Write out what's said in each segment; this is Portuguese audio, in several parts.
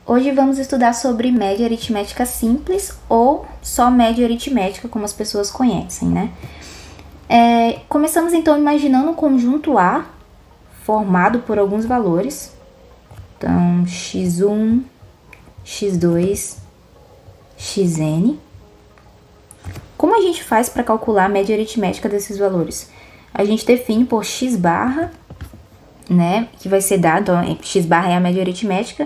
Hoje vamos estudar sobre média aritmética simples ou só média aritmética, como as pessoas conhecem, né? Começamos então imaginando um conjunto A formado por alguns valores. Então, x1, x2, xn. Como a gente faz para calcular a média aritmética desses valores? A gente define por x barra, né, que vai ser dado, então, x barra é a média aritmética,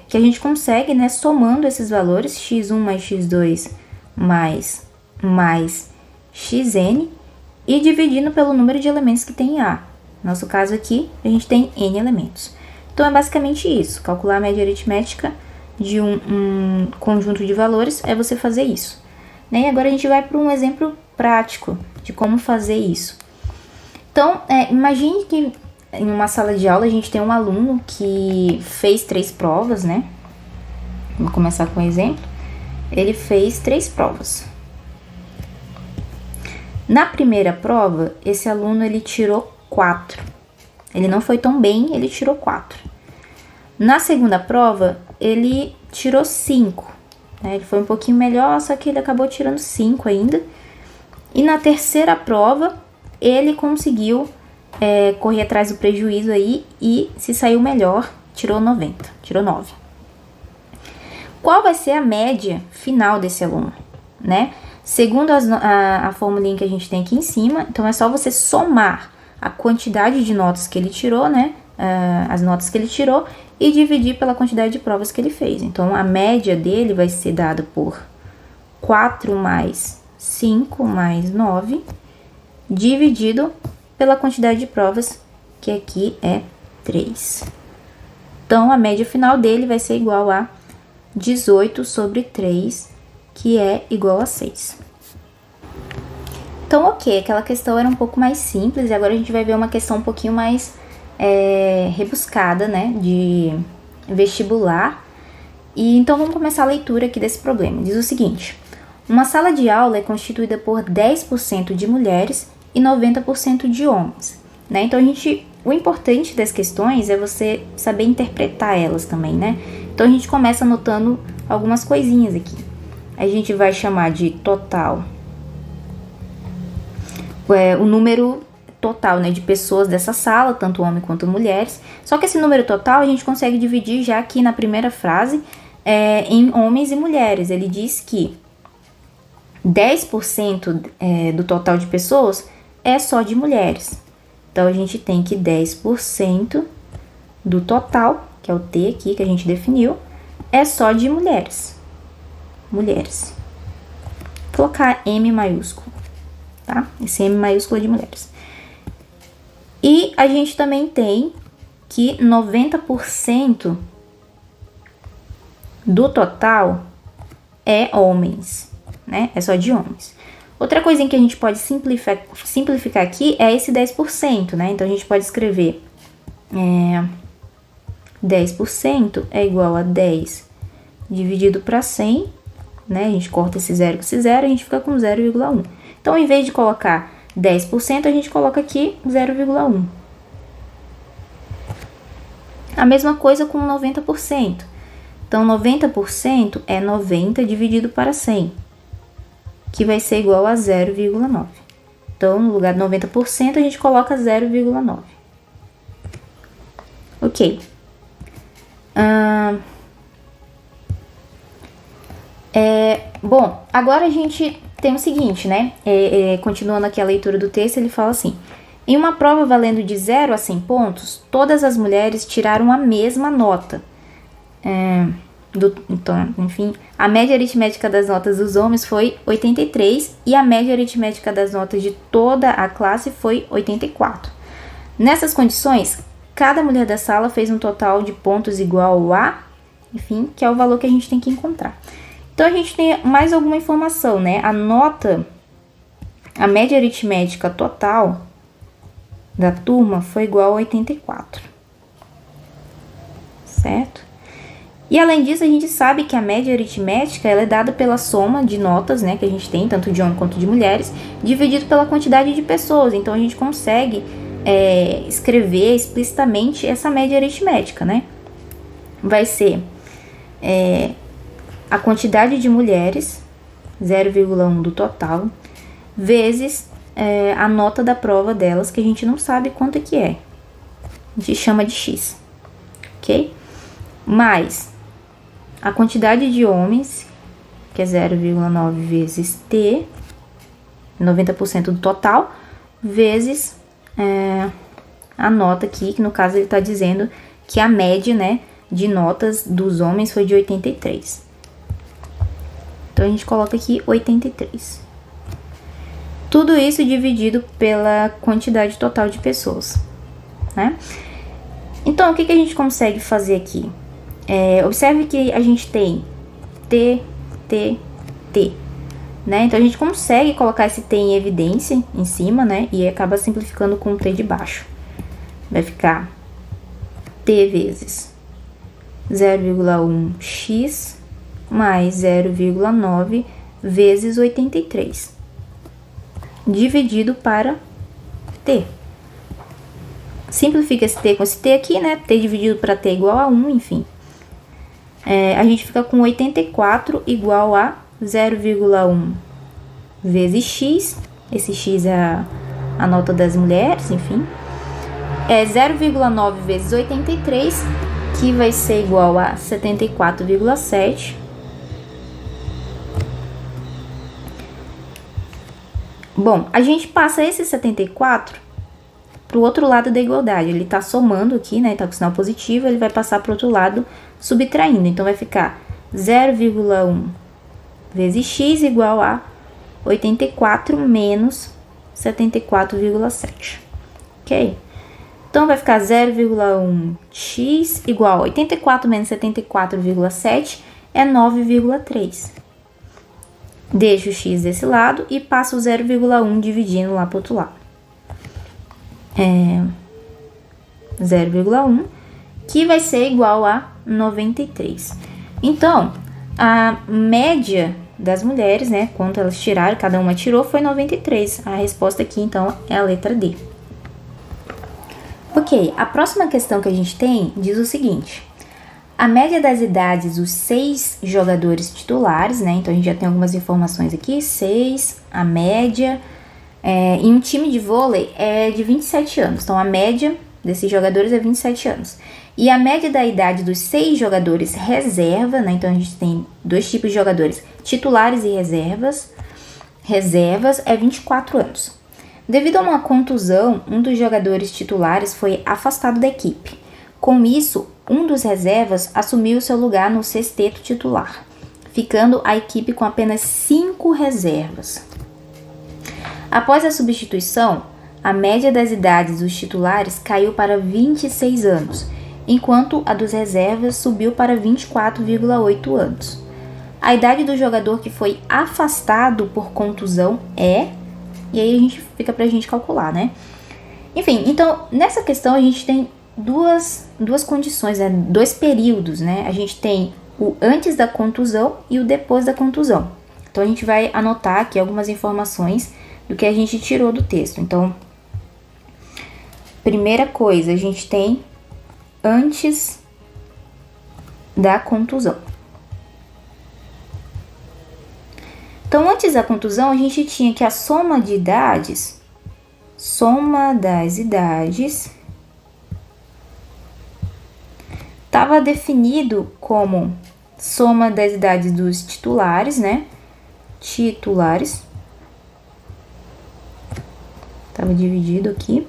que a gente consegue, né, somando esses valores, x1 mais x2 mais xn, e dividindo pelo número de elementos que tem em A. No nosso caso aqui, a gente tem n elementos. Então, é basicamente isso. Calcular a média aritmética de um conjunto de valores é você fazer isso. E agora a gente vai para um exemplo prático de como fazer isso. Então, imagine que em uma sala de aula a gente tem um aluno que fez 3 provas, né? Vamos começar com um exemplo. Ele fez 3 provas. Na primeira prova, esse aluno ele tirou 4. Ele não foi tão bem, ele tirou 4. Na segunda prova, ele tirou 5. Né? Ele foi um pouquinho melhor, só que ele acabou tirando 5 ainda. E na terceira prova, ele conseguiu correr atrás do prejuízo aí e se saiu melhor, tirou 90, tirou 9. Qual vai ser a média final desse aluno, né? Segundo a formulinha que a gente tem aqui em cima, então é só você somar a quantidade de notas que ele tirou, né? As notas que ele tirou e dividir pela quantidade de provas que ele fez. Então, a média dele vai ser dada por 4 mais 5 mais 9, dividido pela quantidade de provas, que aqui é 3. Então, a média final dele vai ser igual a 18 sobre 3, que é igual a 6. Então, ok, aquela questão era um pouco mais simples, e agora a gente vai ver uma questão um pouquinho mais rebuscada, né, de vestibular. E então, vamos começar a leitura aqui desse problema. Diz o seguinte: uma sala de aula é constituída por 10% de mulheres e 90% de homens, né? Então, o importante das questões é você saber interpretar elas também, né? Então, a gente começa anotando algumas coisinhas aqui. A gente vai chamar de total, o número total, né, de pessoas dessa sala, tanto homens quanto mulheres. Só que esse número total a gente consegue dividir já aqui na primeira frase em homens e mulheres. Ele diz que 10% do total de pessoas é só de mulheres. Então, a gente tem que 10% do total, que é o T aqui que a gente definiu, é só de mulheres. Mulheres. Vou colocar M maiúsculo, tá? Esse M maiúsculo é de mulheres. E a gente também tem que 90% do total é homens, né? É só de homens. Outra coisinha que a gente pode simplificar aqui é esse 10%, né? Então, a gente pode escrever 10% é igual a 10 dividido para 100, né? A gente corta esse zero com esse zero, a gente fica com 0,1. Então, em vez de colocar 10%, a gente coloca aqui 0,1. A mesma coisa com 90%. Então, 90% é 90 dividido para 100, que vai ser igual a 0,9. Então, no lugar de 90%, a gente coloca 0,9. Ok. Bom, agora a gente tem o seguinte, né? Continuando aqui a leitura do texto, ele fala assim: em uma prova valendo de 0 a 100 pontos, todas as mulheres tiraram a mesma nota. Então, enfim, a média aritmética das notas dos homens foi 83 e a média aritmética das notas de toda a classe foi 84. Nessas condições, cada mulher da sala fez um total de pontos igual a, enfim, que é o valor que a gente tem que encontrar. Então, a gente tem mais alguma informação, né? A média aritmética total da turma foi igual a 84, certo? E além disso, a gente sabe que a média aritmética ela é dada pela soma de notas, né, que a gente tem, tanto de homens quanto de mulheres, dividido pela quantidade de pessoas. Então, a gente consegue escrever explicitamente essa média aritmética, né? Vai ser a quantidade de mulheres, 0,1 do total, vezes a nota da prova delas, que a gente não sabe quanto é que é. A gente chama de X, ok? Mais a quantidade de homens, que é 0,9 vezes T, 90% do total, vezes a nota aqui, que no caso ele está dizendo que a média, né, de notas dos homens foi de 83. Então, a gente coloca aqui 83. Tudo isso dividido pela quantidade total de pessoas, né? Então, o que a gente consegue fazer aqui? Observe que a gente tem T, né? Então, a gente consegue colocar esse T em evidência em cima, né? E acaba simplificando com o T de baixo. Vai ficar T vezes 0,1x mais 0,9 vezes 83, dividido para T. Simplifica esse T com esse T aqui, né? T dividido para T igual a 1, enfim. A gente fica com 84 igual a 0,1 vezes x. Esse x é a nota das mulheres, enfim. 0,9 vezes 83, que vai ser igual a 74,7. Bom, a gente passa esse 74 para o outro lado da igualdade. Ele está somando aqui, né? Está com sinal positivo, ele vai passar para o outro lado subtraindo. Então, vai ficar 0,1 vezes x igual a 84 menos 74,7. Ok? Então, vai ficar 0,1x igual a 84 menos 74,7 é 9,3. Deixa o x desse lado e passa o 0,1 dividindo lá para o outro lado. 0,1, que vai ser igual a 93. Então, a média das mulheres, né, quanto elas tiraram, cada uma tirou, foi 93. A resposta aqui, então, é a letra D. Ok, a próxima questão que a gente tem diz o seguinte: a média das idades dos 6 jogadores titulares, né? Então, a gente já tem algumas informações aqui. 6, a média. Em um time de vôlei é de 27 anos. Então, a média desses jogadores é 27 anos. E a média da idade dos 6 jogadores reserva, né? Então, a gente tem 2 tipos de jogadores, titulares e reservas. Reservas é 24 anos. Devido a uma contusão, um dos jogadores titulares foi afastado da equipe. Com isso, um dos reservas assumiu seu lugar no sexteto titular, ficando a equipe com apenas 5 reservas. Após a substituição, a média das idades dos titulares caiu para 26 anos, enquanto a dos reservas subiu para 24,8 anos. A idade do jogador que foi afastado por contusão e aí fica pra gente calcular, né? Enfim, então, nessa questão a gente tem duas condições, né? 2 períodos, né? A gente tem o antes da contusão e o depois da contusão. Então, a gente vai anotar aqui algumas informações do que a gente tirou do texto. Então, primeira coisa, a gente tem antes da contusão. Então, antes da contusão, a gente tinha que a soma das idades, estava definido como soma das idades dos titulares, né? Titulares. Estava dividido aqui.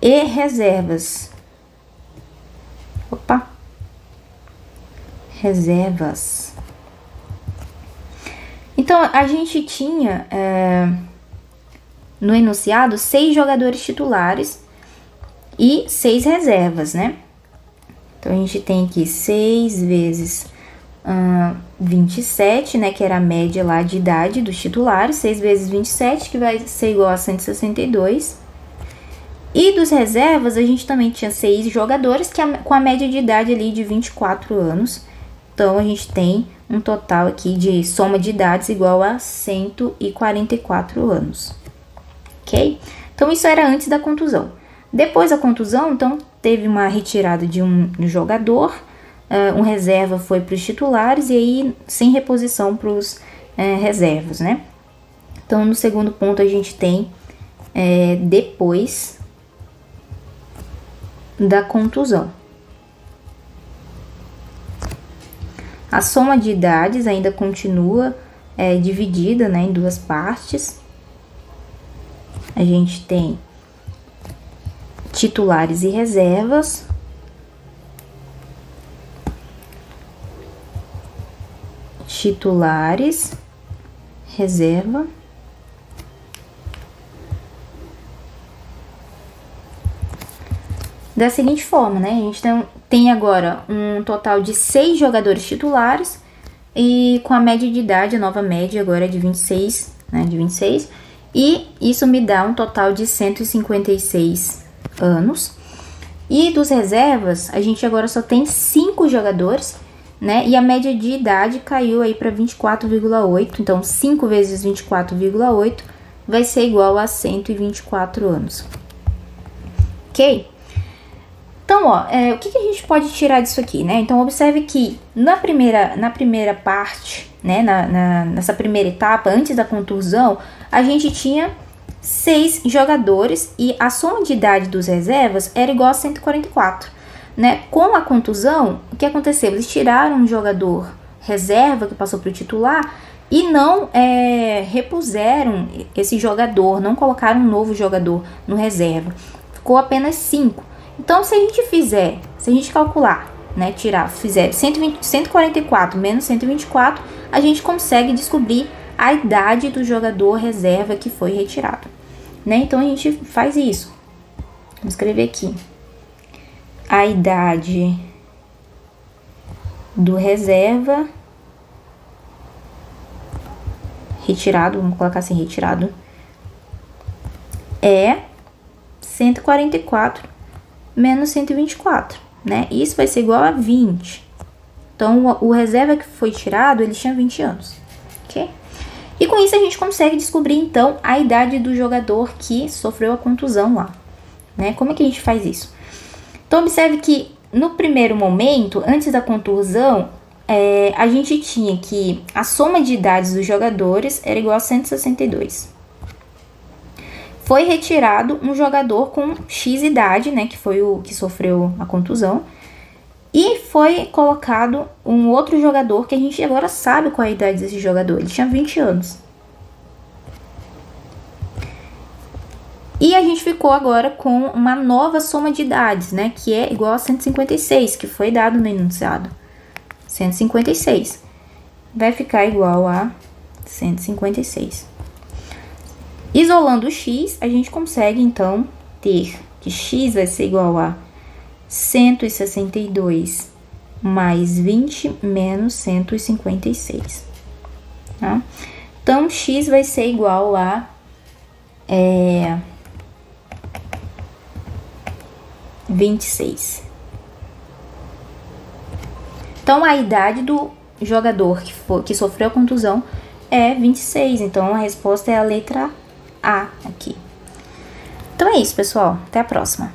E reservas. Reservas. Então, a gente tinha no enunciado 6 jogadores titulares e 6 reservas, né? Então, a gente tem aqui 6 vezes 27, né? Que era a média lá de idade dos titulares. 6 vezes 27, que vai ser igual a 162. E dos reservas, a gente também tinha 6 jogadores, com a média de idade ali de 24 anos. Então, a gente tem um total aqui de soma de idades igual a 144 anos. Ok? Então, isso era antes da contusão. Depois da contusão, então, teve uma retirada de um jogador, um reserva foi para os titulares e aí sem reposição para os reservas, né? Então, no segundo ponto, a gente tem depois da contusão. A soma de idades ainda continua dividida, né, em duas partes. A gente tem titulares e reservas. Titulares, reserva. Da seguinte forma, né? A gente tem agora um total de 6 jogadores titulares e com a média de idade, a nova média agora é de 26, né? De 26. E isso me dá um total de 156 anos. E dos reservas, a gente agora só tem 5 jogadores, né? E a média de idade caiu aí para 24,8. Então, 5 vezes 24,8 vai ser igual a 124 anos. Ok? Então, ó, o que a gente pode tirar disso aqui, né? Então, observe que na primeira parte, né? Nessa primeira etapa, antes da contusão, a gente tinha 6 jogadores e a soma de idade dos reservas era igual a 144. Né? Com a contusão, o que aconteceu? Eles tiraram um jogador reserva que passou para o titular e não repuseram esse jogador, não colocaram um novo jogador no reserva. Ficou apenas 5. Então, se a gente calcular, né, fizer 144 menos 124, a gente consegue descobrir a idade do jogador reserva que foi retirado. Né? Então, a gente faz isso. Vou escrever aqui. A idade do reserva retirado, vamos colocar assim, retirado, é 144 menos 124, né? Isso vai ser igual a 20. Então, o reserva que foi tirado, ele tinha 20 anos, ok? E com isso a gente consegue descobrir, então, a idade do jogador que sofreu a contusão lá, né? Como é que a gente faz isso? Então, observe que no primeiro momento, antes da contusão, a gente tinha que a soma de idades dos jogadores era igual a 162. Foi retirado um jogador com X idade, né, que foi o que sofreu a contusão, e foi colocado um outro jogador que a gente agora sabe qual é a idade desse jogador, ele tinha 20 anos. E a gente ficou agora com uma nova soma de idades, né, que é igual a 156, que foi dado no enunciado. 156 vai ficar igual a 156. Isolando o x, a gente consegue, então, ter que x vai ser igual a 162 mais 20 menos 156. Tá? Então, x vai ser igual a 26. Então, a idade do jogador que sofreu a contusão é 26. Então, a resposta é a letra A aqui. Então, é isso, pessoal. Até a próxima.